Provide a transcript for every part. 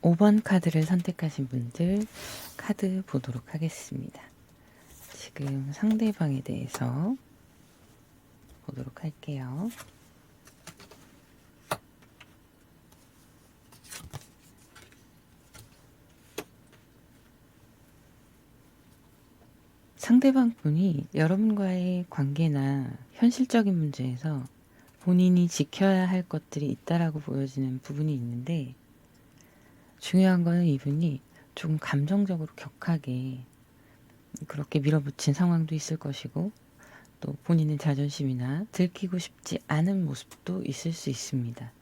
5번 카드를 선택하신 분들 카드 보도록 하겠습니다. 지금 상대방에 대해서 보도록 할게요. 상대방 분이 여러분과의 관계나 현실적인 문제에서 본인이 지켜야 할 것들이 있다라고 보여지는 부분이 있는데, 중요한 거는 이분이 조금 감정적으로 격하게 그렇게 밀어붙인 상황도 있을 것이고, 또 본인의 자존심이나 들키고 싶지 않은 모습도 있을 수 있습니다.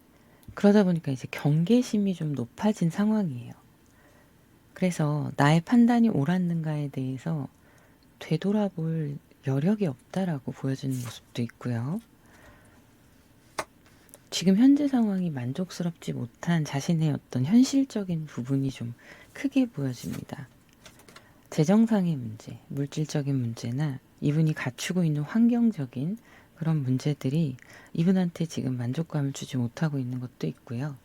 그러다 보니까 이제 경계심이 좀 높아진 상황이에요. 그래서 나의 판단이 옳았는가에 대해서 되돌아볼 여력이 없다라고 보여지는 모습도 있고요. 지금 현재 상황이 만족스럽지 못한 자신의 어떤 현실적인 부분이 좀 크게 보여집니다. 재정상의 문제, 물질적인 문제나 이분이 갖추고 있는 환경적인 그런 문제들이 이분한테 지금 만족감을 주지 못하고 있는 것도 있고요.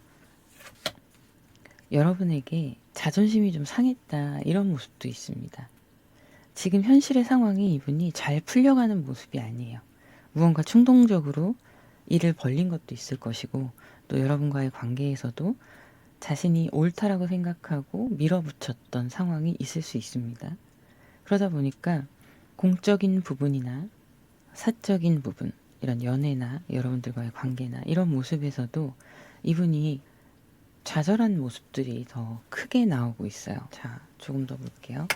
여러분에게 자존심이 좀 상했다, 이런 모습도 있습니다. 지금 현실의 상황이 이분이 잘 풀려가는 모습이 아니에요. 무언가 충동적으로 일을 벌린 것도 있을 것이고, 또 여러분과의 관계에서도 자신이 옳다라고 생각하고 밀어붙였던 상황이 있을 수 있습니다. 그러다 보니까 공적인 부분이나 사적인 부분, 이런 연애나 여러분들과의 관계나 이런 모습에서도 이분이 좌절한 모습들이 더 크게 나오고 있어요. 자, 조금 더 볼게요.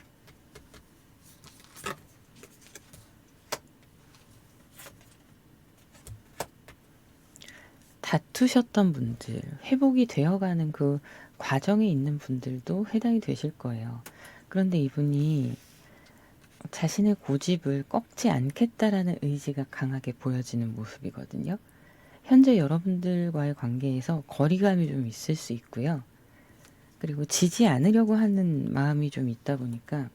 다투셨던 분들, 회복이 되어가는 그 과정에 있는 분들도 해당이 되실 거예요. 그런데 이분이 자신의 고집을 꺾지 않겠다라는 의지가 강하게 보여지는 모습이거든요. 현재 여러분들과의 관계에서 거리감이 좀 있을 수 있고요. 그리고 지지 않으려고 하는 마음이 좀 있다 보니까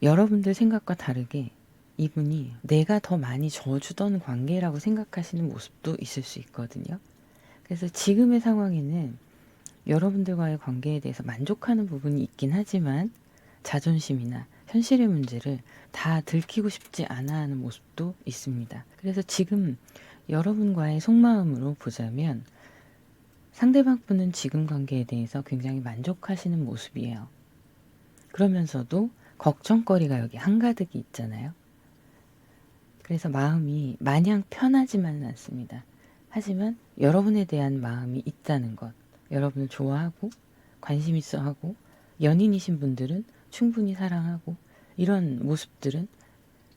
여러분들 생각과 다르게 이분이 내가 더 많이 져주던 관계라고 생각하시는 모습도 있을 수 있거든요. 그래서 지금의 상황에는 여러분들과의 관계에 대해서 만족하는 부분이 있긴 하지만 자존심이나 현실의 문제를 다 들키고 싶지 않아 하는 모습도 있습니다. 그래서 지금 여러분과의 속마음으로 보자면 상대방 분은 지금 관계에 대해서 굉장히 만족하시는 모습이에요. 그러면서도 걱정거리가 여기 한가득이 있잖아요. 그래서 마음이 마냥 편하지만은 않습니다. 하지만 여러분에 대한 마음이 있다는 것, 여러분을 좋아하고 관심 있어 하고 연인이신 분들은 충분히 사랑하고 이런 모습들은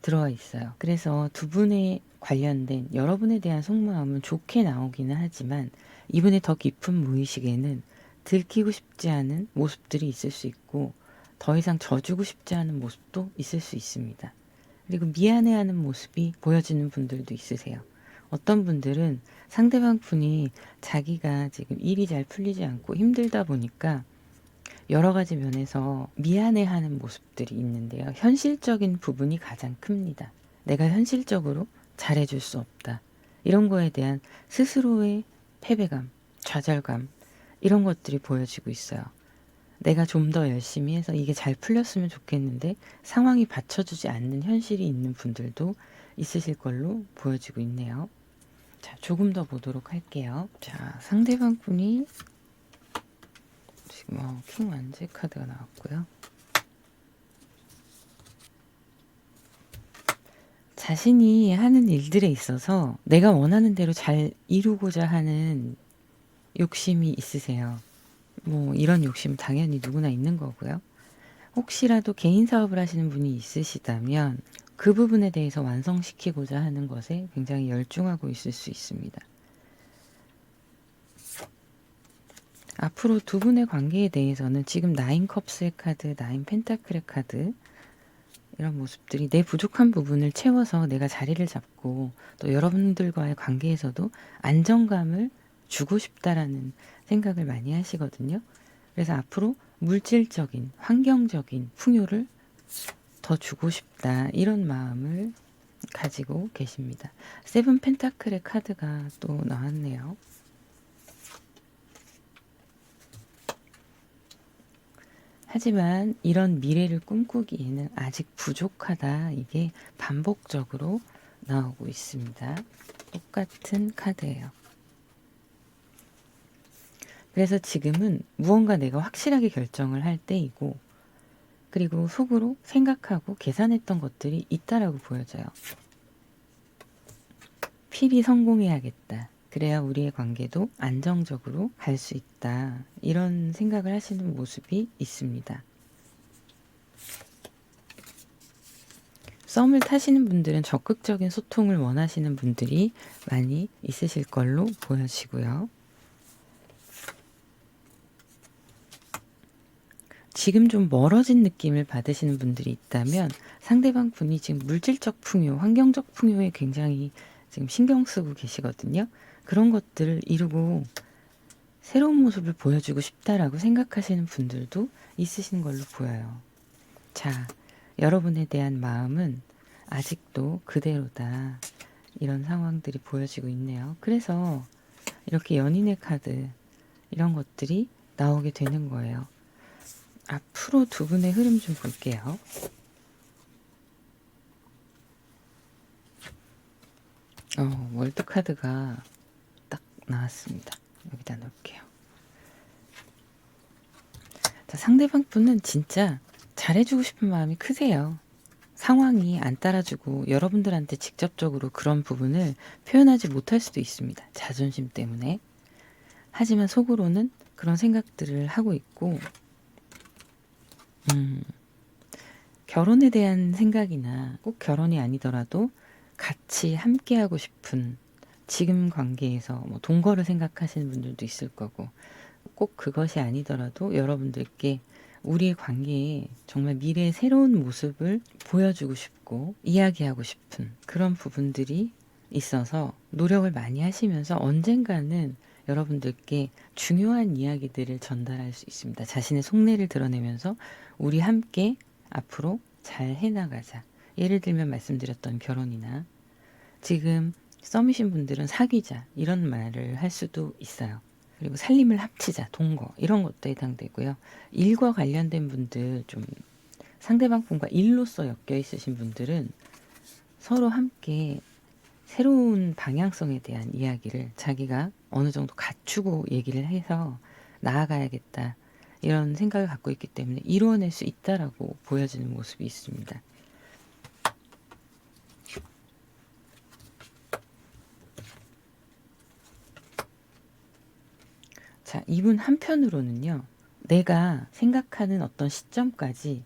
들어와 있어요. 그래서 두 분에 관련된 여러분에 대한 속마음은 좋게 나오기는 하지만 이분의 더 깊은 무의식에는 들키고 싶지 않은 모습들이 있을 수 있고 더 이상 져주고 싶지 않은 모습도 있을 수 있습니다. 그리고 미안해하는 모습이 보여지는 분들도 있으세요. 어떤 분들은 상대방 분이 자기가 지금 일이 잘 풀리지 않고 힘들다 보니까 여러 가지 면에서 미안해하는 모습들이 있는데요. 현실적인 부분이 가장 큽니다. 내가 현실적으로 잘해줄 수 없다. 이런 거에 대한 스스로의 패배감, 좌절감, 이런 것들이 보여지고 있어요. 내가 좀 더 열심히 해서 이게 잘 풀렸으면 좋겠는데 상황이 받쳐주지 않는 현실이 있는 분들도 있으실 걸로 보여지고 있네요. 자, 조금 더 보도록 할게요. 자, 상대방 분이 지금 킹 완제 카드가 나왔고요. 자신이 하는 일들에 있어서 내가 원하는 대로 잘 이루고자 하는 욕심이 있으세요. 뭐 이런 욕심 당연히 누구나 있는 거고요. 혹시라도 개인 사업을 하시는 분이 있으시다면 그 부분에 대해서 완성시키고자 하는 것에 굉장히 열중하고 있을 수 있습니다. 앞으로 두 분의 관계에 대해서는 지금 나인 컵스의 카드, 나인 펜타클의 카드, 이런 모습들이 내 부족한 부분을 채워서 내가 자리를 잡고 또 여러분들과의 관계에서도 안정감을 주고 싶다라는 생각을 많이 하시거든요. 그래서 앞으로 물질적인, 환경적인 풍요를 더 주고 싶다, 이런 마음을 가지고 계십니다. 세븐 펜타클의 카드가 또 나왔네요. 하지만 이런 미래를 꿈꾸기에는 아직 부족하다. 이게 반복적으로 나오고 있습니다. 똑같은 카드예요. 그래서 지금은 무언가 내가 확실하게 결정을 할 때이고, 그리고 속으로 생각하고 계산했던 것들이 있다라고 보여져요. 필히 성공해야겠다. 그래야 우리의 관계도 안정적으로 갈 수 있다. 이런 생각을 하시는 모습이 있습니다. 썸을 타시는 분들은 적극적인 소통을 원하시는 분들이 많이 있으실 걸로 보여지고요. 지금 좀 멀어진 느낌을 받으시는 분들이 있다면 상대방 분이 지금 물질적 풍요, 환경적 풍요에 굉장히 지금 신경 쓰고 계시거든요. 그런 것들을 이루고 새로운 모습을 보여주고 싶다라고 생각하시는 분들도 있으신 걸로 보여요. 자, 여러분에 대한 마음은 아직도 그대로다. 이런 상황들이 보여지고 있네요. 그래서 이렇게 연인의 카드, 이런 것들이 나오게 되는 거예요. 앞으로 두 분의 흐름 좀 볼게요. 월드 카드가 딱 나왔습니다. 여기다 놓을게요. 자, 상대방 분은 진짜 잘해주고 싶은 마음이 크세요. 상황이 안 따라주고 여러분들한테 직접적으로 그런 부분을 표현하지 못할 수도 있습니다. 자존심 때문에. 하지만 속으로는 그런 생각들을 하고 있고, 결혼에 대한 생각이나 꼭 결혼이 아니더라도 같이 함께하고 싶은 지금 관계에서 뭐 동거를 생각하시는 분들도 있을 거고, 꼭 그것이 아니더라도 여러분들께 우리의 관계에 정말 미래의 새로운 모습을 보여주고 싶고 이야기하고 싶은 그런 부분들이 있어서 노력을 많이 하시면서 언젠가는 여러분들께 중요한 이야기들을 전달할 수 있습니다. 자신의 속내를 드러내면서 우리 함께 앞으로 잘 해나가자. 예를 들면 말씀드렸던 결혼이나 지금 썸이신 분들은 사귀자 이런 말을 할 수도 있어요. 그리고 살림을 합치자, 동거 이런 것도 해당되고요. 일과 관련된 분들, 좀 상대방 분과 일로서 엮여 있으신 분들은 서로 함께 새로운 방향성에 대한 이야기를 자기가 어느 정도 갖추고 얘기를 해서 나아가야겠다 이런 생각을 갖고 있기 때문에 이루어낼 수 있다라고 보여지는 모습이 있습니다. 자, 이분 한편으로는요, 내가 생각하는 어떤 시점까지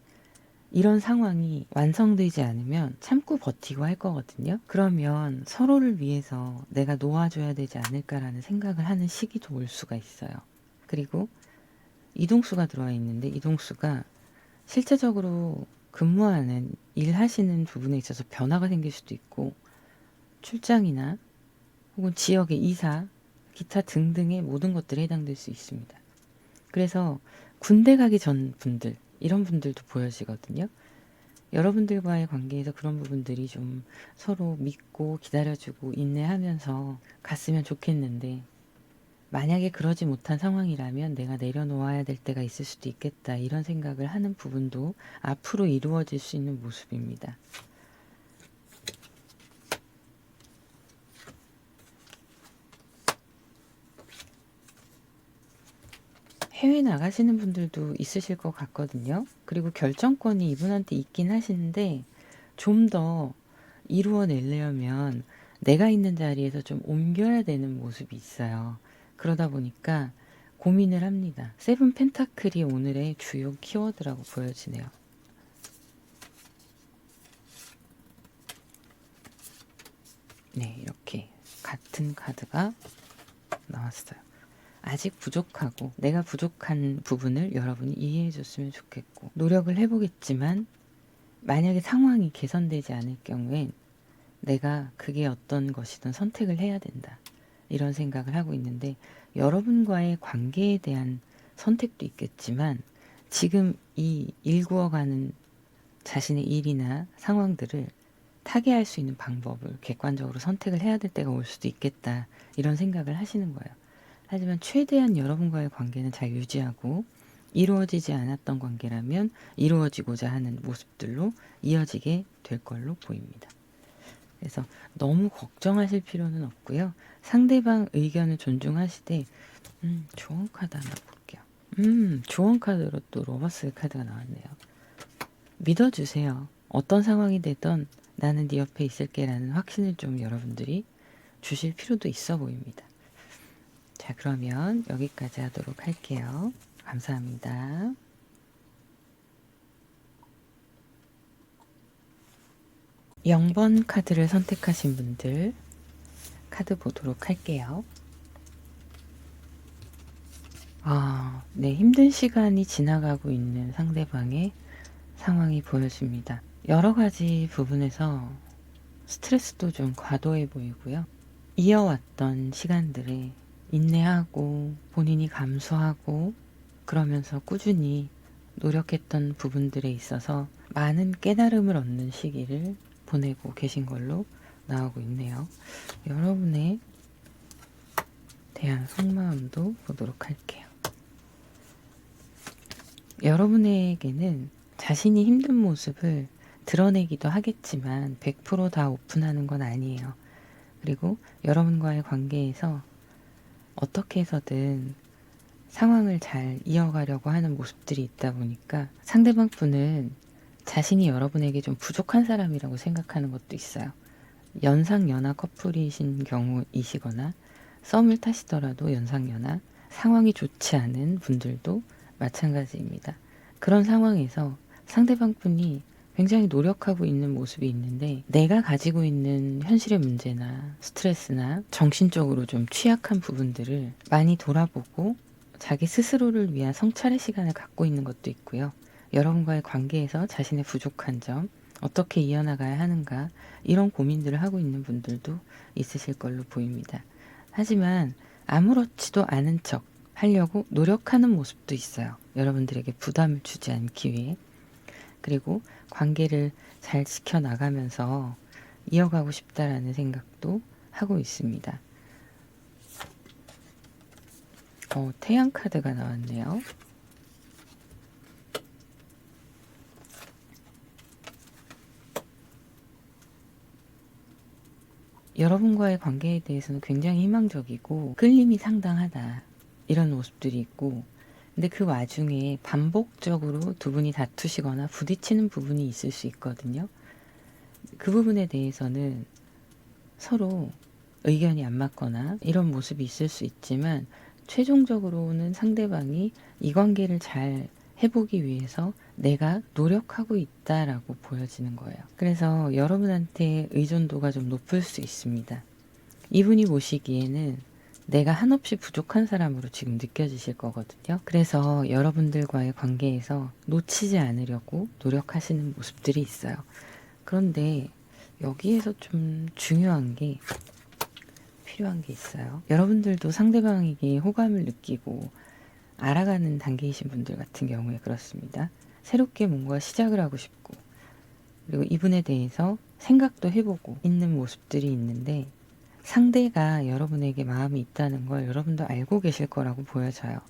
이런 상황이 완성되지 않으면 참고 버티고 할 거거든요. 그러면 서로를 위해서 내가 놓아줘야 되지 않을까라는 생각을 하는 시기도 올 수가 있어요. 그리고 이동수가 들어와 있는데 이동수가 실제적으로 근무하는 일하시는 부분에 있어서 변화가 생길 수도 있고 출장이나 혹은 지역의 이사, 기타 등등의 모든 것들에 해당될 수 있습니다. 그래서 군대 가기 전 분들, 이런 분들도 보여지거든요. 여러분들과의 관계에서 그런 부분들이 좀 서로 믿고 기다려주고 인내하면서 갔으면 좋겠는데 만약에 그러지 못한 상황이라면 내가 내려놓아야 될 때가 있을 수도 있겠다 이런 생각을 하는 부분도 앞으로 이루어질 수 있는 모습입니다. 해외 나가시는 분들도 있으실 것 같거든요. 그리고 결정권이 이분한테 있긴 하시는데 좀 더 이루어내려면 내가 있는 자리에서 좀 옮겨야 되는 모습이 있어요. 그러다 보니까 고민을 합니다. 세븐 펜타클이 오늘의 주요 키워드라고 보여지네요. 네, 이렇게 같은 카드가 나왔어요. 아직 부족하고 내가 부족한 부분을 여러분이 이해해 줬으면 좋겠고 노력을 해보겠지만 만약에 상황이 개선되지 않을 경우엔 내가 그게 어떤 것이든 선택을 해야 된다. 이런 생각을 하고 있는데 여러분과의 관계에 대한 선택도 있겠지만 지금 이 일구어가는 자신의 일이나 상황들을 타개할 수 있는 방법을 객관적으로 선택을 해야 될 때가 올 수도 있겠다. 이런 생각을 하시는 거예요. 하지만 최대한 여러분과의 관계는 잘 유지하고 이루어지지 않았던 관계라면 이루어지고자 하는 모습들로 이어지게 될 걸로 보입니다. 그래서 너무 걱정하실 필요는 없고요. 상대방 의견을 존중하시되 조언 카드 하나 볼게요. 조언 카드로 또 로버스 카드가 나왔네요. 믿어주세요. 어떤 상황이 되던 나는 네 옆에 있을게 라는 확신을 좀 여러분들이 주실 필요도 있어 보입니다. 자, 그러면 여기까지 하도록 할게요. 감사합니다. 0번 카드를 선택하신 분들 카드 보도록 할게요. 네, 힘든 시간이 지나가고 있는 상대방의 상황이 보여집니다. 여러 가지 부분에서 스트레스도 좀 과도해 보이고요. 이어왔던 시간들에 인내하고 본인이 감수하고 그러면서 꾸준히 노력했던 부분들에 있어서 많은 깨달음을 얻는 시기를 보내고 계신 걸로 나오고 있네요. 여러분에 대한 속마음도 보도록 할게요. 여러분에게는 자신이 힘든 모습을 드러내기도 하겠지만 100% 다 오픈하는 건 아니에요. 그리고 여러분과의 관계에서 어떻게 해서든 상황을 잘 이어가려고 하는 모습들이 있다 보니까 상대방 분은 자신이 여러분에게 좀 부족한 사람이라고 생각하는 것도 있어요. 연상연하 커플이신 경우이시거나 썸을 타시더라도 연상연하 상황이 좋지 않은 분들도 마찬가지입니다. 그런 상황에서 상대방 분이 굉장히 노력하고 있는 모습이 있는데 내가 가지고 있는 현실의 문제나 스트레스나 정신적으로 좀 취약한 부분들을 많이 돌아보고 자기 스스로를 위한 성찰의 시간을 갖고 있는 것도 있고요. 여러분과의 관계에서 자신의 부족한 점, 어떻게 이어나가야 하는가 이런 고민들을 하고 있는 분들도 있으실 걸로 보입니다. 하지만 아무렇지도 않은 척 하려고 노력하는 모습도 있어요. 여러분들에게 부담을 주지 않기 위해. 그리고 관계를 잘 지켜나가면서 이어가고 싶다라는 생각도 하고 있습니다. 태양 카드가 나왔네요. 여러분과의 관계에 대해서는 굉장히 희망적이고 끌림이 상당하다 이런 모습들이 있고, 근데 그 와중에 반복적으로 두 분이 다투시거나 부딪히는 부분이 있을 수 있거든요. 그 부분에 대해서는 서로 의견이 안 맞거나 이런 모습이 있을 수 있지만 최종적으로는 상대방이 이 관계를 잘 해보기 위해서 내가 노력하고 있다라고 보여지는 거예요. 그래서 여러분한테 의존도가 좀 높을 수 있습니다. 이분이 보시기에는 내가 한없이 부족한 사람으로 지금 느껴지실 거거든요. 그래서 여러분들과의 관계에서 놓치지 않으려고 노력하시는 모습들이 있어요. 그런데 여기에서 좀 중요한 게 필요한 게 있어요. 여러분들도 상대방에게 호감을 느끼고 알아가는 단계이신 분들 같은 경우에 그렇습니다. 새롭게 뭔가 시작을 하고 싶고 그리고 이분에 대해서 생각도 해보고 있는 모습들이 있는데 상대가 여러분에게 마음이 있다는 걸 여러분도 알고 계실 거라고 보여져요.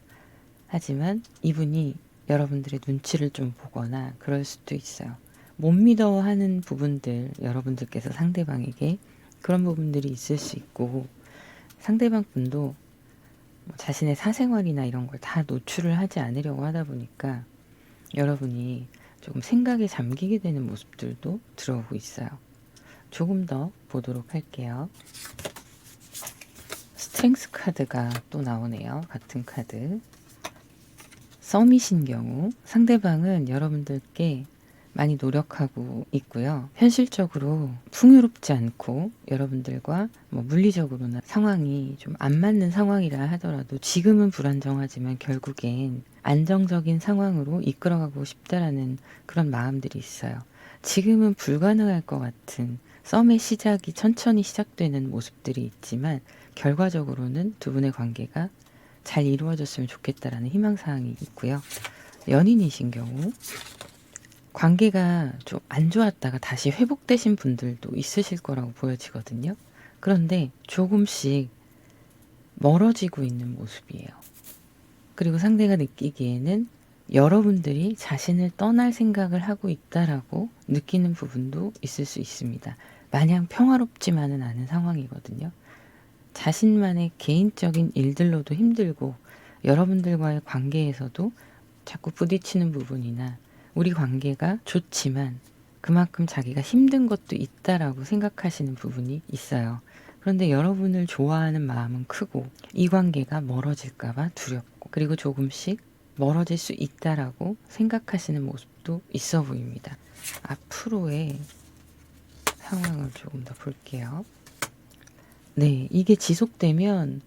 하지만 이분이 여러분들의 눈치를 좀 보거나 그럴 수도 있어요. 못 믿어하는 부분들, 여러분들께서 상대방에게 그런 부분들이 있을 수 있고 상대방 분도 자신의 사생활이나 이런 걸 다 노출을 하지 않으려고 하다 보니까 여러분이 조금 생각에 잠기게 되는 모습들도 들어오고 있어요. 조금 더 보도록 할게요. 스트렝스 카드가 또 나오네요. 같은 카드. 썸이신 경우 상대방은 여러분들께 많이 노력하고 있고요. 현실적으로 풍요롭지 않고 여러분들과 물리적으로나 상황이 좀 안 맞는 상황이라 하더라도 지금은 불안정하지만 결국엔 안정적인 상황으로 이끌어가고 싶다라는 그런 마음들이 있어요. 지금은 불가능할 것 같은 썸의 시작이 천천히 시작되는 모습들이 있지만 결과적으로는 두 분의 관계가 잘 이루어졌으면 좋겠다라는 희망사항이 있고요. 연인이신 경우 관계가 좀 안 좋았다가 다시 회복되신 분들도 있으실 거라고 보여지거든요. 그런데 조금씩 멀어지고 있는 모습이에요. 그리고 상대가 느끼기에는 여러분들이 자신을 떠날 생각을 하고 있다라고 느끼는 부분도 있을 수 있습니다. 마냥 평화롭지만은 않은 상황이거든요. 자신만의 개인적인 일들로도 힘들고 여러분들과의 관계에서도 자꾸 부딪히는 부분이나 우리 관계가 좋지만 그만큼 자기가 힘든 것도 있다라고 생각하시는 부분이 있어요. 그런데 여러분을 좋아하는 마음은 크고 이 관계가 멀어질까봐 두렵고 그리고 조금씩 멀어질 수 있다라고 생각하시는 모습도 있어 보입니다. 앞으로의 상황을 조금 더 볼게요. 네, 이게 지속되면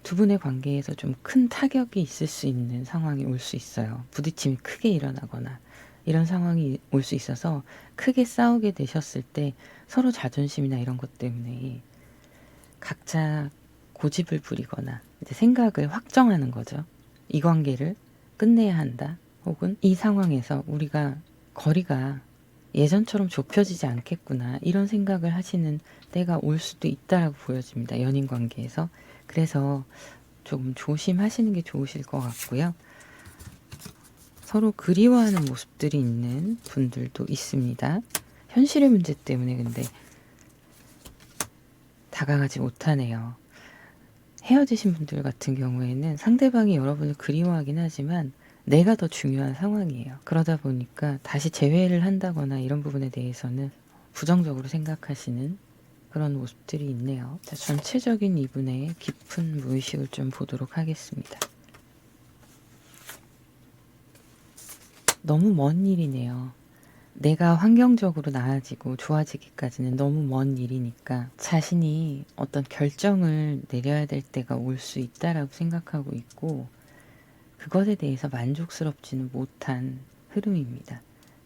두 분의 관계에서 좀 큰 타격이 있을 수 있는 상황이 올 수 있어요. 부딪힘이 크게 일어나거나 이런 상황이 올 수 있어서 크게 싸우게 되셨을 때 서로 자존심이나 이런 것 때문에 각자 고집을 부리거나 이제 생각을 확정하는 거죠. 이 관계를 끝내야 한다. 혹은 이 상황에서 우리가 거리가 예전처럼 좁혀지지 않겠구나. 이런 생각을 하시는 때가 올 수도 있다라고 보여집니다. 연인 관계에서. 그래서 조금 조심하시는 게 좋으실 것 같고요. 서로 그리워하는 모습들이 있는 분들도 있습니다. 현실의 문제 때문에 근데 다가가지 못하네요. 헤어지신 분들 같은 경우에는 상대방이 여러분을 그리워하긴 하지만 내가 더 중요한 상황이에요. 그러다 보니까 다시 재회를 한다거나 이런 부분에 대해서는 부정적으로 생각하시는 그런 모습들이 있네요. 자, 전체적인 이분의 깊은 무의식을 좀 보도록 하겠습니다. 너무 먼 일이네요. 내가 환경적으로 나아지고 좋아지기까지는 너무 먼 일이니까 자신이 어떤 결정을 내려야 될 때가 올 수 있다라고 생각하고 있고 그것에 대해서 만족스럽지는 못한 흐름입니다.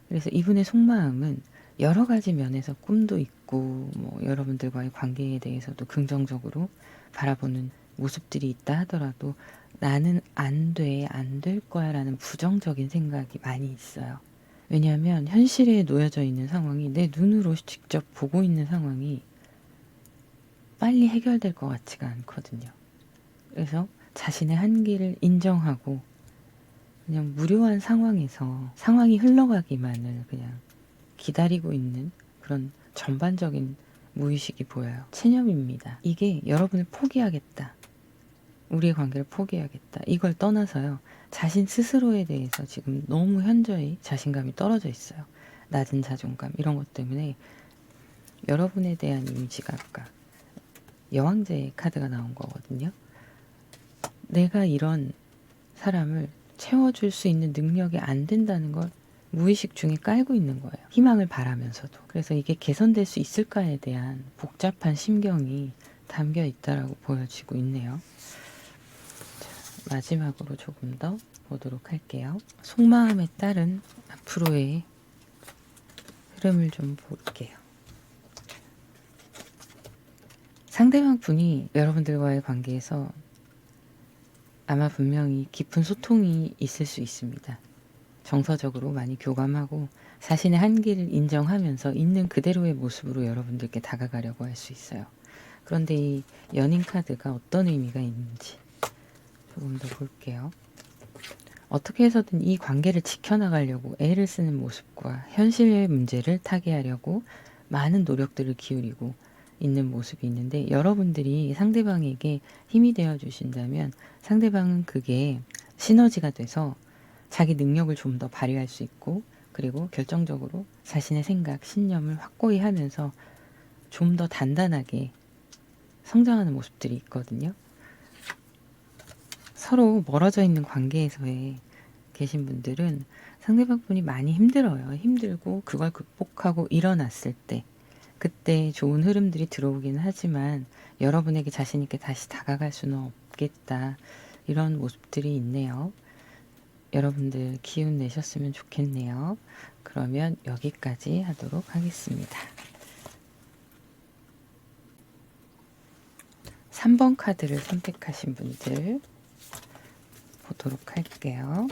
그래서 이분의 속마음은 여러 가지 면에서 꿈도 있고 뭐 여러분들과의 관계에 대해서도 긍정적으로 바라보는 모습들이 있다 하더라도 나는 안 돼, 안 될 거야 라는 부정적인 생각이 많이 있어요. 왜냐하면 현실에 놓여져 있는 상황이 내 눈으로 직접 보고 있는 상황이 빨리 해결될 것 같지가 않거든요. 그래서 자신의 한계를 인정하고 그냥 무료한 상황에서 상황이 흘러가기만을 그냥 기다리고 있는 그런 전반적인 무의식이 보여요. 체념입니다. 이게 여러분을 포기하겠다. 우리의 관계를 포기하겠다. 이걸 떠나서요. 자신 스스로에 대해서 지금 너무 현저히 자신감이 떨어져 있어요. 낮은 자존감 이런 것 때문에 여러분에 대한 이미지가 아까 여왕제의 카드가 나온 거거든요. 내가 이런 사람을 채워줄 수 있는 능력이 안 된다는 걸 무의식 중에 깔고 있는 거예요. 희망을 바라면서도. 그래서 이게 개선될 수 있을까에 대한 복잡한 심경이 담겨 있다라고 보여지고 있네요. 자, 마지막으로 조금 더 보도록 할게요. 속마음에 따른 앞으로의 흐름을 좀 볼게요. 상대방 분이 여러분들과의 관계에서 아마 분명히 깊은 소통이 있을 수 있습니다. 정서적으로 많이 교감하고 자신의 한계를 인정하면서 있는 그대로의 모습으로 여러분들께 다가가려고 할 수 있어요. 그런데 이 연인 카드가 어떤 의미가 있는지 조금 더 볼게요. 어떻게 해서든 이 관계를 지켜나가려고 애를 쓰는 모습과 현실의 문제를 타개하려고 많은 노력들을 기울이고 있는 모습이 있는데 여러분들이 상대방에게 힘이 되어 주신다면 상대방은 그게 시너지가 돼서 자기 능력을 좀 더 발휘할 수 있고 그리고 결정적으로 자신의 생각, 신념을 확고히 하면서 좀 더 단단하게 성장하는 모습들이 있거든요. 서로 멀어져 있는 관계에서의 계신 분들은 상대방 분이 많이 힘들어요. 힘들고 그걸 극복하고 일어났을 때 그때 좋은 흐름들이 들어오긴 하지만 여러분에게 자신 있게 다시 다가갈 수는 없겠다. 이런 모습들이 있네요. 여러분들 기운 내셨으면 좋겠네요. 그러면 여기까지 하도록 하겠습니다. 3번 카드를 선택하신 분들 보도록 할게요.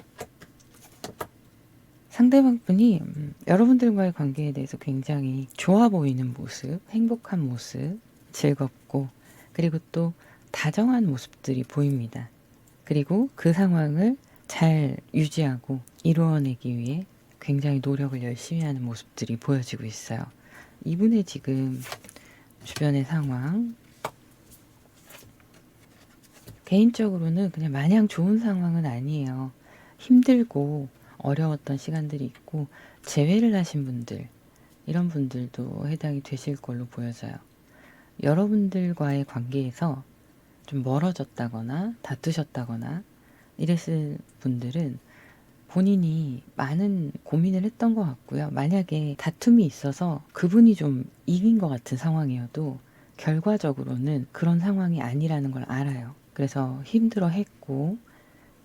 상대방 분이 여러분들과의 관계에 대해서 굉장히 좋아 보이는 모습, 행복한 모습, 즐겁고 그리고 또 다정한 모습들이 보입니다. 그리고 그 상황을 잘 유지하고 이루어내기 위해 굉장히 노력을 열심히 하는 모습들이 보여지고 있어요. 이분의 지금 주변의 상황, 개인적으로는 그냥 마냥 좋은 상황은 아니에요. 힘들고 어려웠던 시간들이 있고 재회를 하신 분들, 이런 분들도 해당이 되실 걸로 보여져요. 여러분들과의 관계에서 좀 멀어졌다거나 다투셨다거나 이랬을 분들은 본인이 많은 고민을 했던 것 같고요. 만약에 다툼이 있어서 그분이 좀 이긴 것 같은 상황이어도 결과적으로는 그런 상황이 아니라는 걸 알아요. 그래서 힘들어 했고,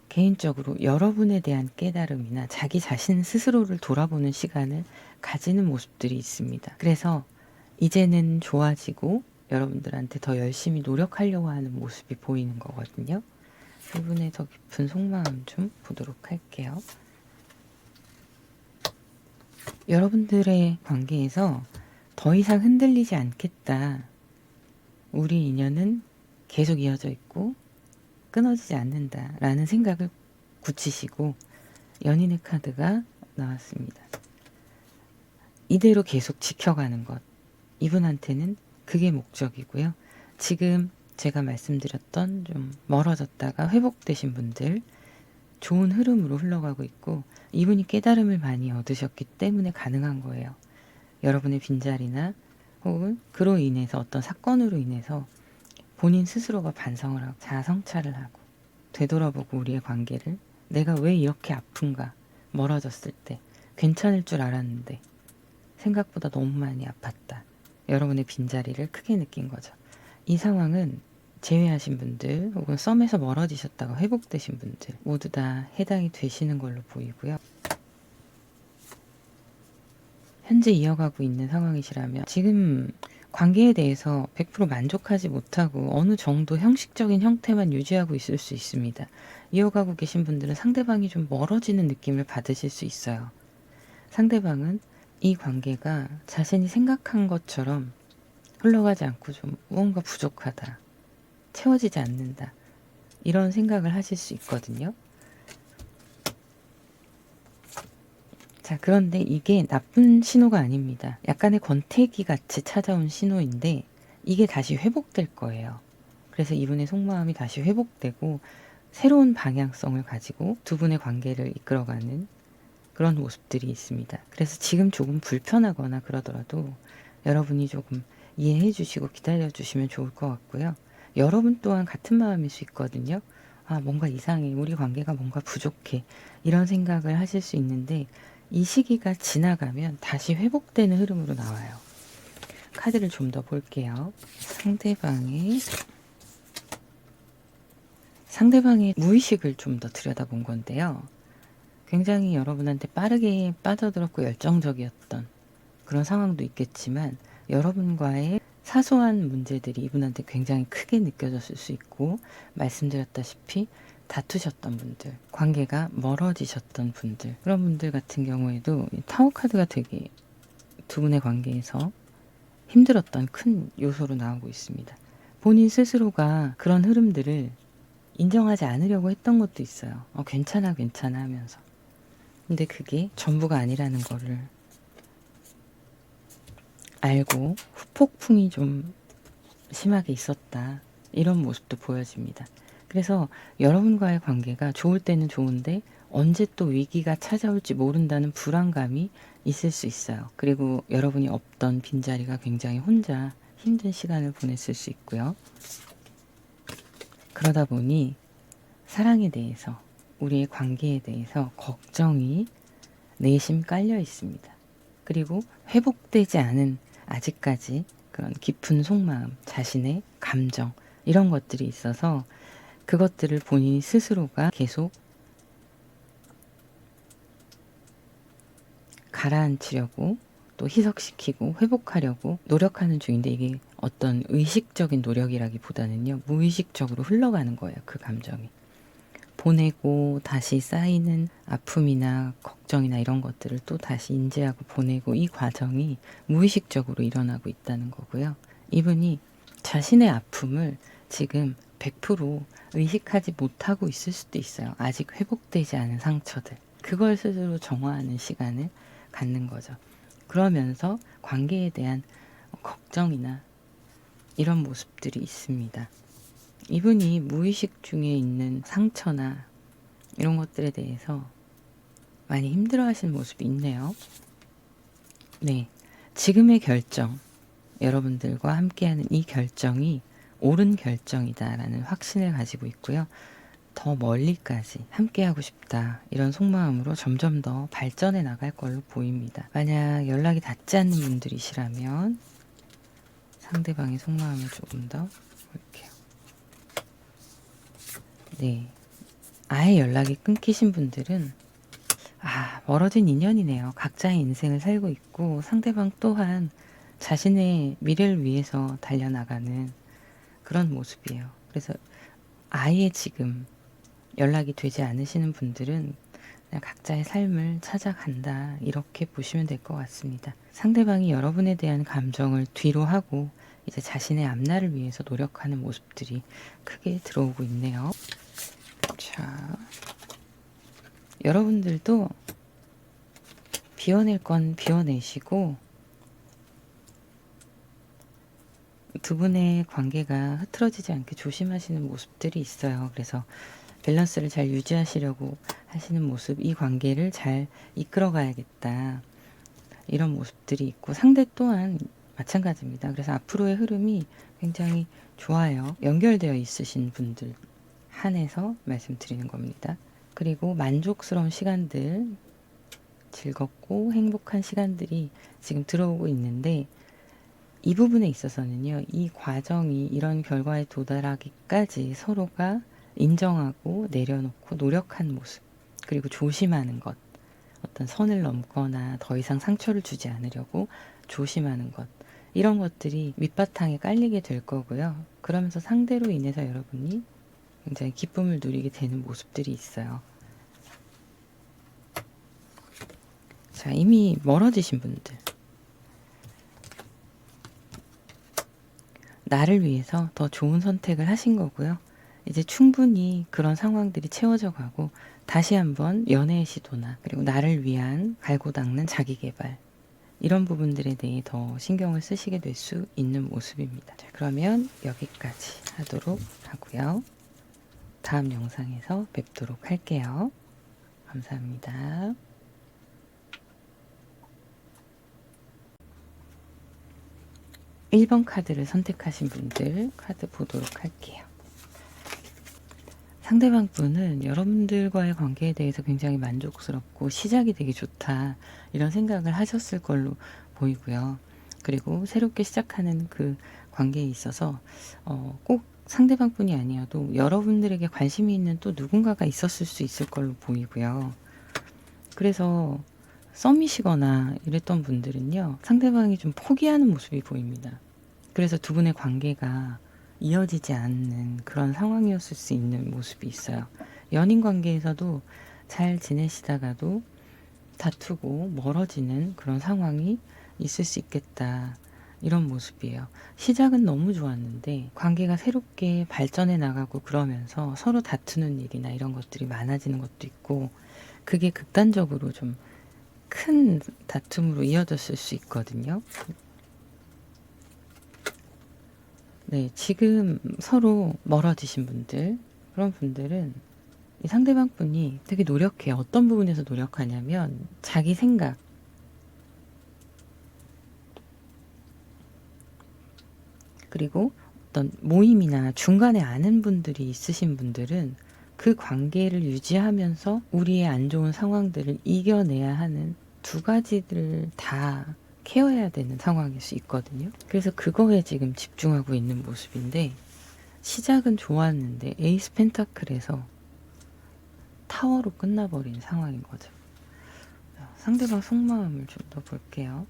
개인적으로 여러분에 대한 깨달음이나 자기 자신 스스로를 돌아보는 시간을 가지는 모습들이 있습니다. 그래서 이제는 좋아지고 여러분들한테 더 열심히 노력하려고 하는 모습이 보이는 거거든요. 이분의 더 깊은 속마음 좀 보도록 할게요. 여러분들의 관계에서 더 이상 흔들리지 않겠다. 우리 인연은 계속 이어져 있고 끊어지지 않는다 라는 생각을 굳히시고 연인의 카드가 나왔습니다. 이대로 계속 지켜가는 것, 이분한테는 그게 목적이고요. 지금 제가 말씀드렸던 좀 멀어졌다가 회복되신 분들, 좋은 흐름으로 흘러가고 있고 이분이 깨달음을 많이 얻으셨기 때문에 가능한 거예요. 여러분의 빈자리나 혹은 그로 인해서 어떤 사건으로 인해서 본인 스스로가 반성을 하고 자아성찰을 하고 되돌아보고 우리의 관계를 내가 왜 이렇게 아픈가, 멀어졌을 때 괜찮을 줄 알았는데 생각보다 너무 많이 아팠다. 여러분의 빈자리를 크게 느낀 거죠. 이 상황은 제외하신 분들 혹은 썸에서 멀어지셨다가 회복되신 분들 모두 다 해당이 되시는 걸로 보이고요. 현재 이어가고 있는 상황이시라면 지금 관계에 대해서 100% 만족하지 못하고 어느 정도 형식적인 형태만 유지하고 있을 수 있습니다. 이어가고 계신 분들은 상대방이 좀 멀어지는 느낌을 받으실 수 있어요. 상대방은 이 관계가 자신이 생각한 것처럼 흘러가지 않고 좀 무언가 부족하다, 채워지지 않는다, 이런 생각을 하실 수 있거든요. 자, 그런데 이게 나쁜 신호가 아닙니다. 약간의 권태기 같이 찾아온 신호인데 이게 다시 회복될 거예요. 그래서 이분의 속마음이 다시 회복되고 새로운 방향성을 가지고 두 분의 관계를 이끌어가는 그런 모습들이 있습니다. 그래서 지금 조금 불편하거나 그러더라도 여러분이 조금 이해해 주시고 기다려 주시면 좋을 것 같고요. 여러분 또한 같은 마음일 수 있거든요. 아, 뭔가 이상해. 우리 관계가 뭔가 부족해. 이런 생각을 하실 수 있는데 이 시기가 지나가면 다시 회복되는 흐름으로 나와요. 카드를 좀 더 볼게요. 상대방의 무의식을 좀 더 들여다본 건데요. 굉장히 여러분한테 빠르게 빠져들었고 열정적이었던 그런 상황도 있겠지만 여러분과의 사소한 문제들이 이분한테 굉장히 크게 느껴졌을 수 있고, 말씀드렸다시피 다투셨던 분들, 관계가 멀어지셨던 분들, 그런 분들 같은 경우에도 타워 카드가 되게 두 분의 관계에서 힘들었던 큰 요소로 나오고 있습니다. 본인 스스로가 그런 흐름들을 인정하지 않으려고 했던 것도 있어요. 괜찮아 괜찮아 하면서. 근데 그게 전부가 아니라는 거를 알고 후폭풍이 좀 심하게 있었다, 이런 모습도 보여집니다. 그래서 여러분과의 관계가 좋을 때는 좋은데 언제 또 위기가 찾아올지 모른다는 불안감이 있을 수 있어요. 그리고 여러분이 없던 빈자리가 굉장히 혼자 힘든 시간을 보냈을 수 있고요. 그러다 보니 사랑에 대해서, 우리의 관계에 대해서 걱정이 내심 깔려 있습니다. 그리고 회복되지 않은 아직까지 그런 깊은 속마음, 자신의 감정, 이런 것들이 있어서 그것들을 본인이 스스로가 계속 가라앉히려고 또 희석시키고 회복하려고 노력하는 중인데 이게 어떤 의식적인 노력이라기보다는요, 무의식적으로 흘러가는 거예요. 그 감정이. 보내고 다시 쌓이는 아픔이나 걱정이나 이런 것들을 또 다시 인지하고 보내고, 이 과정이 무의식적으로 일어나고 있다는 거고요. 이분이 자신의 아픔을 지금 100% 의식하지 못하고 있을 수도 있어요. 아직 회복되지 않은 상처들. 그걸 스스로 정화하는 시간을 갖는 거죠. 그러면서 관계에 대한 걱정이나 이런 모습들이 있습니다. 이분이 무의식 중에 있는 상처나 이런 것들에 대해서 많이 힘들어하시는 모습이 있네요. 네, 지금의 결정, 여러분들과 함께하는 이 결정이 옳은 결정이다라는 확신을 가지고 있고요. 더 멀리까지 함께하고 싶다, 이런 속마음으로 점점 더 발전해 나갈 걸로 보입니다. 만약 연락이 닿지 않는 분들이시라면 상대방의 속마음을 조금 더 볼게요. 네, 아예 연락이 끊기신 분들은 멀어진 인연이네요. 각자의 인생을 살고 있고 상대방 또한 자신의 미래를 위해서 달려나가는 그런 모습이에요. 그래서 아예 지금 연락이 되지 않으시는 분들은 그냥 각자의 삶을 찾아간다, 이렇게 보시면 될 것 같습니다. 상대방이 여러분에 대한 감정을 뒤로 하고 이제 자신의 앞날을 위해서 노력하는 모습들이 크게 들어오고 있네요. 자, 여러분들도 비워낼 건 비워내시고 두 분의 관계가 흐트러지지 않게 조심하시는 모습들이 있어요. 그래서 밸런스를 잘 유지하시려고 하시는 모습, 이 관계를 잘 이끌어 가야겠다, 이런 모습들이 있고 상대 또한 마찬가지입니다. 그래서 앞으로의 흐름이 굉장히 좋아요. 연결되어 있으신 분들 한해서 말씀드리는 겁니다. 그리고 만족스러운 시간들, 즐겁고 행복한 시간들이 지금 들어오고 있는데, 이 부분에 있어서는요, 이 과정이 이런 결과에 도달하기까지 서로가 인정하고 내려놓고 노력한 모습, 그리고 조심하는 것, 어떤 선을 넘거나 더 이상 상처를 주지 않으려고 조심하는 것, 이런 것들이 밑바탕에 깔리게 될 거고요. 그러면서 상대로 인해서 여러분이 굉장히 기쁨을 누리게 되는 모습들이 있어요. 자, 이미 멀어지신 분들, 나를 위해서 더 좋은 선택을 하신 거고요. 이제 충분히 그런 상황들이 채워져 가고 다시 한번 연애의 시도나 그리고 나를 위한 갈고 닦는 자기 개발, 이런 부분들에 대해 더 신경을 쓰시게 될 수 있는 모습입니다. 자, 그러면 여기까지 하도록 하고요. 다음 영상에서 뵙도록 할게요. 감사합니다. 1번 카드를 선택하신 분들 카드 보도록 할게요. 상대방 분은 여러분들과의 관계에 대해서 굉장히 만족스럽고 시작이 되게 좋다, 이런 생각을 하셨을 걸로 보이고요. 그리고 새롭게 시작하는 그 관계에 있어서 꼭 상대방 뿐이 아니어도 여러분들에게 관심이 있는 또 누군가가 있었을 수 있을 걸로 보이고요. 그래서 썸이시거나 이랬던 분들은요, 상대방이 좀 포기하는 모습이 보입니다. 그래서 두 분의 관계가 이어지지 않는 그런 상황이었을 수 있는 모습이 있어요. 연인 관계에서도 잘 지내시다가도 다투고 멀어지는 그런 상황이 있을 수 있겠다, 이런 모습이에요. 시작은 너무 좋았는데 관계가 새롭게 발전해 나가고 그러면서 서로 다투는 일이나 이런 것들이 많아지는 것도 있고, 그게 극단적으로 좀 큰 다툼으로 이어졌을 수 있거든요. 네, 지금 서로 멀어지신 분들, 그런 분들은 이 상대방 분이 되게 노력해요. 어떤 부분에서 노력하냐면 자기 생각, 그리고 어떤 모임이나 중간에 아는 분들이 있으신 분들은 그 관계를 유지하면서 우리의 안 좋은 상황들을 이겨내야 하는 두 가지를 다 케어해야 되는 상황일 수 있거든요. 그래서 그거에 지금 집중하고 있는 모습인데, 시작은 좋았는데 에이스 펜타클에서 타워로 끝나버린 상황인 거죠. 상대방 속마음을 좀 더 볼게요.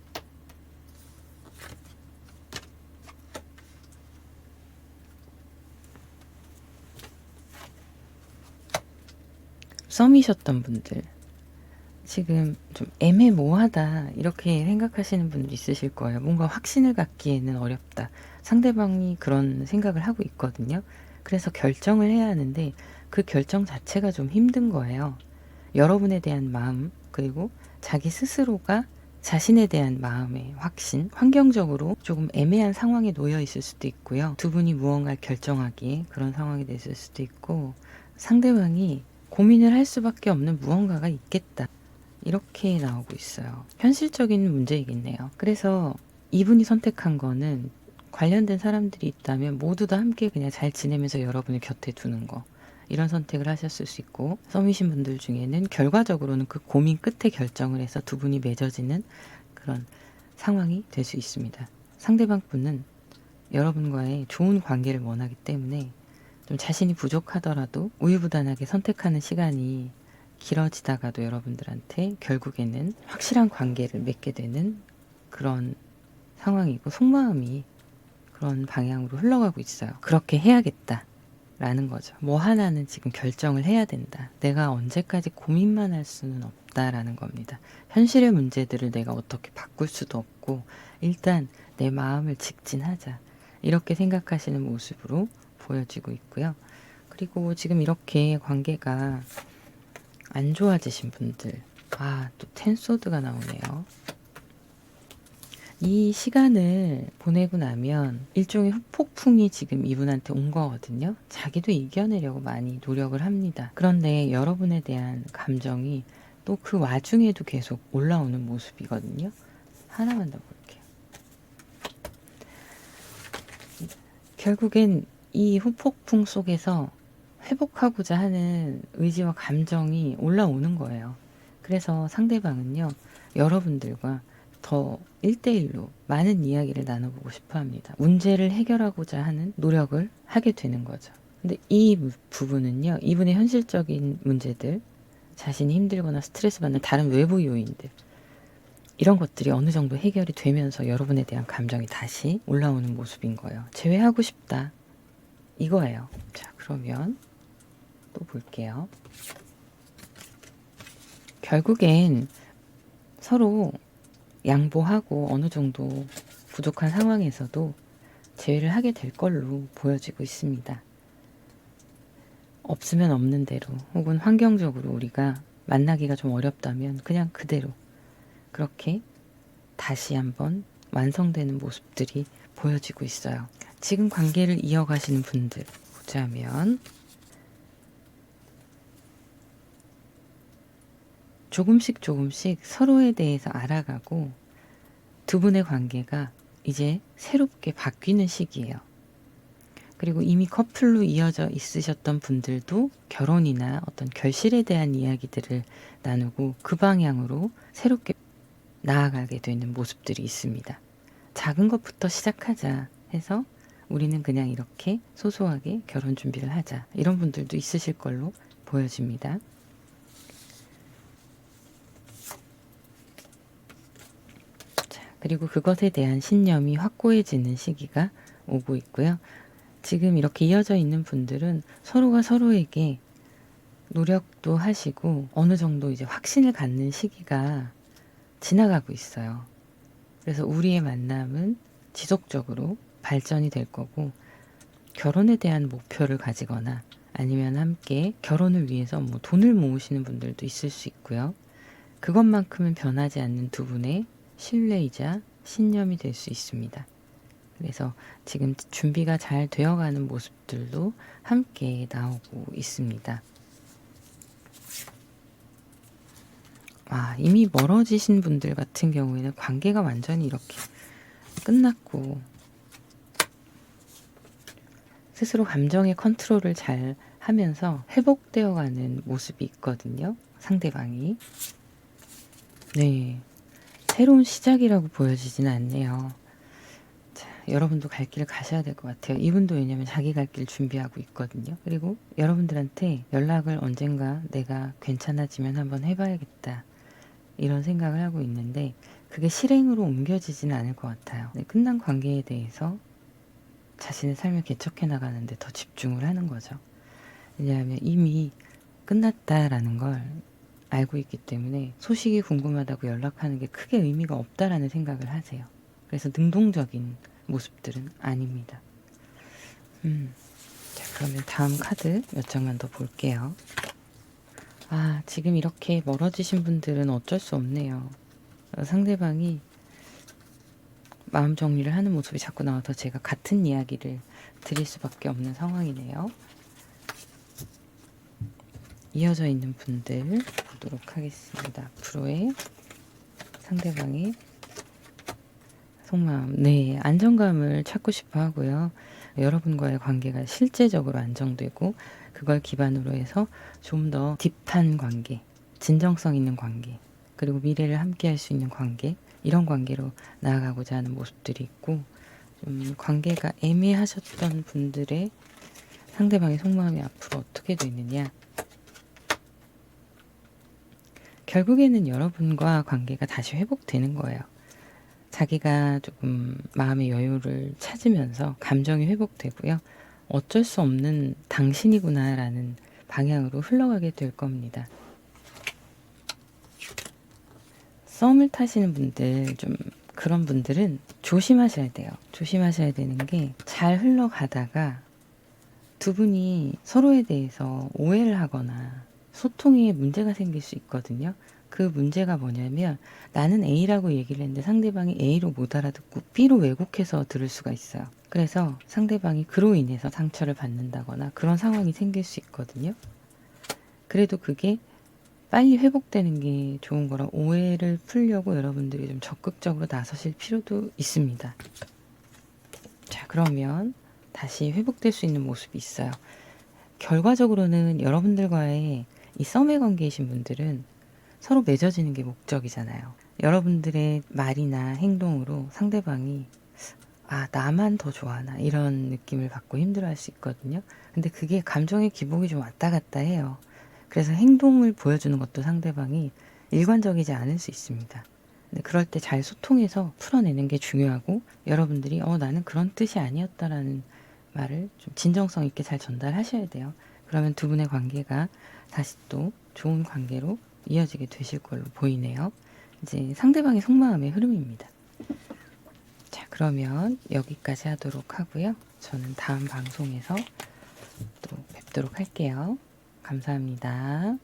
썸이셨던 분들, 지금 좀 애매모호하다, 이렇게 생각하시는 분도 있으실 거예요. 뭔가 확신을 갖기에는 어렵다. 상대방이 그런 생각을 하고 있거든요. 그래서 결정을 해야 하는데 그 결정 자체가 좀 힘든 거예요. 여러분에 대한 마음, 그리고 자기 스스로가 자신에 대한 마음의 확신, 환경적으로 조금 애매한 상황에 놓여 있을 수도 있고요. 두 분이 무언가를 결정하기에 그런 상황이 됐을 수도 있고, 상대방이 고민을 할 수밖에 없는 무언가가 있겠다. 이렇게 나오고 있어요. 현실적인 문제이겠네요. 그래서 이분이 선택한 거는 관련된 사람들이 있다면 모두 다 함께 그냥 잘 지내면서 여러분을 곁에 두는 거. 이런 선택을 하셨을 수 있고, 썸이신 분들 중에는 결과적으로는 그 고민 끝에 결정을 해서 두 분이 맺어지는 그런 상황이 될 수 있습니다. 상대방 분은 여러분과의 좋은 관계를 원하기 때문에 좀 자신이 부족하더라도 우유부단하게 선택하는 시간이 길어지다가도 여러분들한테 결국에는 확실한 관계를 맺게 되는 그런 상황이고, 속마음이 그런 방향으로 흘러가고 있어요. 그렇게 해야겠다 라는 거죠. 뭐 하나는 지금 결정을 해야 된다. 내가 언제까지 고민만 할 수는 없다라는 겁니다. 현실의 문제들을 내가 어떻게 바꿀 수도 없고, 일단 내 마음을 직진하자. 이렇게 생각하시는 모습으로 보여지고 있고요. 그리고 지금 이렇게 관계가 안 좋아지신 분들, 또 텐소드가 나오네요. 이 시간을 보내고 나면 일종의 후폭풍이 지금 이분한테 온 거거든요. 자기도 이겨내려고 많이 노력을 합니다. 그런데 여러분에 대한 감정이 또 그 와중에도 계속 올라오는 모습이거든요. 하나만 더 볼게요. 결국엔 이 후폭풍 속에서 회복하고자 하는 의지와 감정이 올라오는 거예요. 그래서 상대방은요, 여러분들과 더 1대1로 많은 이야기를 나눠보고 싶어 합니다. 문제를 해결하고자 하는 노력을 하게 되는 거죠. 근데 이 부분은요, 이분의 현실적인 문제들, 자신이 힘들거나 스트레스 받는 다른 외부 요인들, 이런 것들이 어느 정도 해결이 되면서 여러분에 대한 감정이 다시 올라오는 모습인 거예요. 제외하고 싶다. 이거예요. 자, 그러면 또 볼게요. 결국엔 서로 양보하고 어느 정도 부족한 상황에서도 제외를 하게 될 걸로 보여지고 있습니다. 없으면 없는 대로, 혹은 환경적으로 우리가 만나기가 좀 어렵다면 그냥 그대로 그렇게 다시 한번 완성되는 모습들이 보여지고 있어요. 지금 관계를 이어가시는 분들 보자면 조금씩 서로에 대해서 알아가고 두 분의 관계가 이제 새롭게 바뀌는 시기예요. 그리고 이미 커플로 이어져 있으셨던 분들도 결혼이나 어떤 결실에 대한 이야기들을 나누고 그 방향으로 새롭게 나아가게 되는 모습들이 있습니다. 작은 것부터 시작하자 해서 우리는 그냥 이렇게 소소하게 결혼 준비를 하자. 이런 분들도 있으실 걸로 보여집니다. 그리고 그것에 대한 신념이 확고해지는 시기가 오고 있고요. 지금 이렇게 이어져 있는 분들은 서로가 서로에게 노력도 하시고 어느 정도 이제 확신을 갖는 시기가 지나가고 있어요. 그래서 우리의 만남은 지속적으로 발전이 될 거고, 결혼에 대한 목표를 가지거나 아니면 함께 결혼을 위해서 뭐 돈을 모으시는 분들도 있을 수 있고요. 그것만큼은 변하지 않는 두 분의 신뢰이자 신념이 될 수 있습니다. 그래서 지금 준비가 잘 되어가는 모습들도 함께 나오고 있습니다. 이미 멀어지신 분들 같은 경우에는 관계가 완전히 이렇게 끝났고 스스로 감정의 컨트롤을 잘 하면서 회복되어가는 모습이 있거든요. 상대방이. 네, 새로운 시작이라고 보여지지는 않네요. 자, 여러분도 갈 길을 가셔야 될 것 같아요. 이분도 왜냐면 자기 갈 길 준비하고 있거든요. 그리고 여러분들한테 연락을 언젠가 내가 괜찮아지면 한번 해봐야겠다, 이런 생각을 하고 있는데 그게 실행으로 옮겨지지는 않을 것 같아요. 네, 끝난 관계에 대해서 자신의 삶을 개척해 나가는데 더 집중을 하는 거죠. 왜냐하면 이미 끝났다라는 걸 알고 있기 때문에 소식이 궁금하다고 연락하는 게 크게 의미가 없다라는 생각을 하세요. 그래서 능동적인 모습들은 아닙니다. 자, 그러면 다음 카드 몇 장만 더 볼게요. 아, 지금 이렇게 멀어지신 분들은 어쩔 수 없네요. 상대방이 마음 정리를 하는 모습이 자꾸 나와서 제가 같은 이야기를 드릴 수밖에 없는 상황이네요. 이어져 있는 분들 보도록 하겠습니다. 앞으로의 상대방의 속마음. 네, 안정감을 찾고 싶어 하고요. 여러분과의 관계가 실제적으로 안정되고 그걸 기반으로 해서 좀 더 딥한 관계, 진정성 있는 관계, 그리고 미래를 함께 할 수 있는 관계, 이런 관계로 나아가고자 하는 모습들이 있고, 좀 관계가 애매하셨던 분들의 상대방의 속마음이 앞으로 어떻게 되느냐. 결국에는 여러분과 관계가 다시 회복되는 거예요. 자기가 조금 마음의 여유를 찾으면서 감정이 회복되고요. 어쩔 수 없는 당신이구나라는 방향으로 흘러가게 될 겁니다. 썸을 타시는 분들, 좀 그런 분들은 조심하셔야 돼요. 조심하셔야 되는 게, 잘 흘러가다가 두 분이 서로에 대해서 오해를 하거나 소통에 문제가 생길 수 있거든요. 그 문제가 뭐냐면, 나는 A라고 얘기를 했는데 상대방이 A로 못 알아듣고 B로 왜곡해서 들을 수가 있어요. 그래서 상대방이 그로 인해서 상처를 받는다거나 그런 상황이 생길 수 있거든요. 그래도 그게 빨리 회복되는 게 좋은 거라, 오해를 풀려고 여러분들이 좀 적극적으로 나서실 필요도 있습니다. 자, 그러면 다시 회복될 수 있는 모습이 있어요. 결과적으로는 여러분들과의 이 썸의 관계이신 분들은 서로 맺어지는 게 목적이잖아요. 여러분들의 말이나 행동으로 상대방이 아, 나만 더 좋아하나 이런 느낌을 받고 힘들어할 수 있거든요. 근데 그게 감정의 기복이 좀 왔다 갔다 해요. 그래서 행동을 보여주는 것도 상대방이 일관적이지 않을 수 있습니다. 근데 그럴 때 잘 소통해서 풀어내는 게 중요하고, 여러분들이 나는 그런 뜻이 아니었다라는 말을 좀 진정성 있게 잘 전달하셔야 돼요. 그러면 두 분의 관계가 다시 또 좋은 관계로 이어지게 되실 걸로 보이네요. 이제 상대방의 속마음의 흐름입니다. 자, 그러면 여기까지 하도록 하고요. 저는 다음 방송에서 또 뵙도록 할게요. 감사합니다.